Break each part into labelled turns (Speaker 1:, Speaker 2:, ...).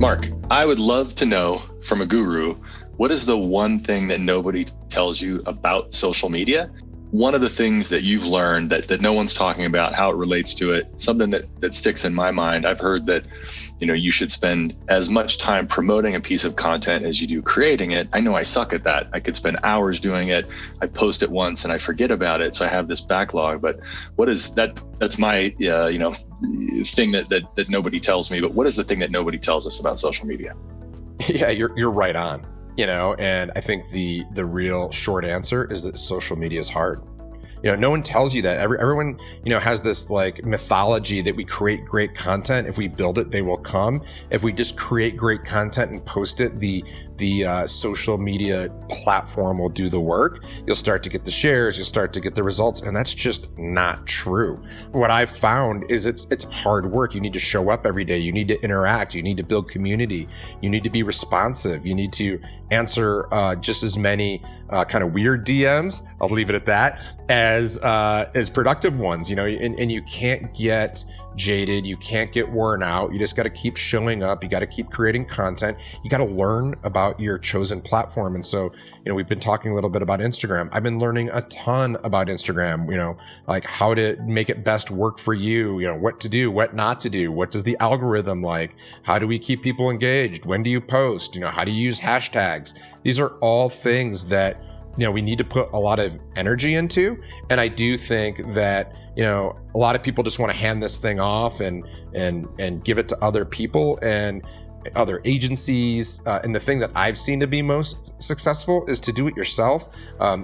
Speaker 1: Mark, I would love to know from a guru, what is the one thing that nobody tells you about social media? One of the things that you've learned that no one's talking about, how it relates to it, something that sticks in my mind. I've heard that, you should spend as much time promoting a piece of content as you do creating it. I know I suck at that. I could spend hours doing it. I post it once and I forget about it. So I have this backlog, but what is that? That's my, thing that nobody tells me, but what is the thing that nobody tells us about social media?
Speaker 2: Yeah, you're right on. And I think the real short answer is that social media is hard. No one tells you that. Everyone, has this like mythology that we create great content. If we build it, they will come. If we just create great content and post it, the social media platform will do the work. You'll start to get the shares, you'll start to get the results. And that's just not true. What I've found is it's hard work. You need to show up every day. You need to interact. You need to build community. You need to be responsive. You need to answer just as many kind of weird DMs. I'll leave it at that. As productive ones, and you can't get jaded. You can't get worn out. You just got to keep showing up. You got to keep creating content. You got to learn about your chosen platform. And so, we've been talking a little bit about Instagram. I've been learning a ton about Instagram, like how to make it best work for you, what to do, what not to do. What does the algorithm like? How do we keep people engaged? When do you post? How do you use hashtags? These are all things that we need to put a lot of energy into. And I do think that, a lot of people just want to hand this thing off and give it to other people and other agencies. And the thing that I've seen to be most successful is to do it yourself.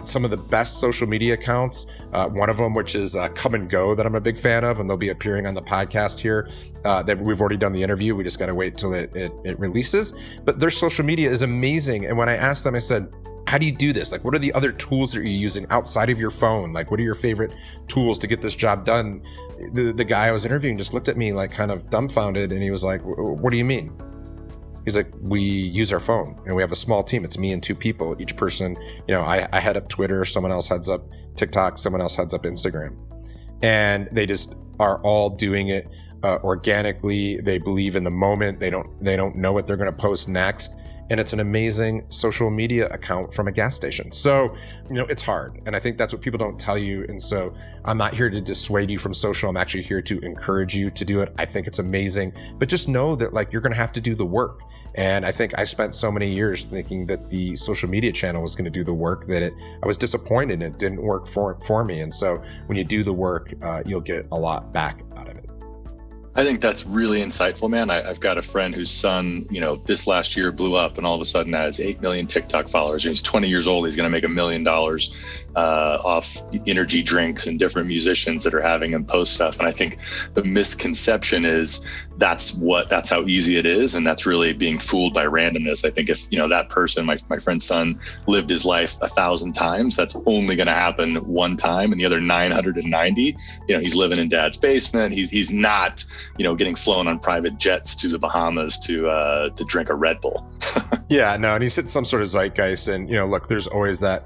Speaker 2: Some of the best social media accounts, one of them, which is Come and Go, that I'm a big fan of, and they'll be appearing on the podcast here. That we've already done the interview. We just got to wait till it releases. But their social media is amazing. And when I asked them, I said, how do you do this? Like, what are the other tools that you're using outside of your phone? Like, what are your favorite tools to get this job done? The guy I was interviewing just looked at me like kind of dumbfounded. And he was like, what do you mean? He's like, we use our phone and we have a small team. It's me and two people. Each person, I head up Twitter. Someone else heads up TikTok. Someone else heads up Instagram. And they just are all doing it organically. They believe in the moment. They don't know what they're going to post next. And it's an amazing social media account from a gas station. So, it's hard. And I think that's what people don't tell you. And so I'm not here to dissuade you from social. I'm actually here to encourage you to do it. I think it's amazing. But just know that you're going to have to do the work. And I think I spent so many years thinking that the social media channel was going to do the work that I was disappointed it didn't work for me. And so when you do the work, you'll get a lot back out of it.
Speaker 1: I think that's really insightful, man. I've got a friend whose son, this last year blew up and all of a sudden has 8 million TikTok followers. He's 20 years old. He's going to make $1 million off energy drinks and different musicians that are having him post stuff. And I think the misconception is that's how easy it is. And that's really being fooled by randomness. I think if, that person, my friend's son, lived his life 1,000 times, that's only going to happen one time. And the other 990, he's living in dad's basement. He's not, getting flown on private jets to the Bahamas to drink a Red Bull.
Speaker 2: Yeah, no, and he's hit some sort of zeitgeist. And, look, there's always that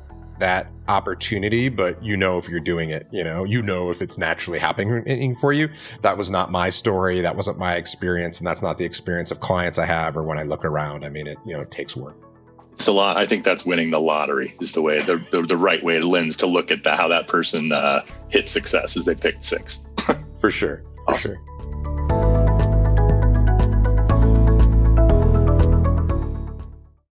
Speaker 2: opportunity, but if you're doing it, if it's naturally happening for you. That was not my story. That wasn't my experience. And that's not the experience of clients I have or when I look around. I mean, it takes work.
Speaker 1: It's a lot. I think that's winning the lottery is the way, the right way to look at how that person hit success is they picked six.
Speaker 2: For sure.
Speaker 1: Awesome.
Speaker 2: For sure.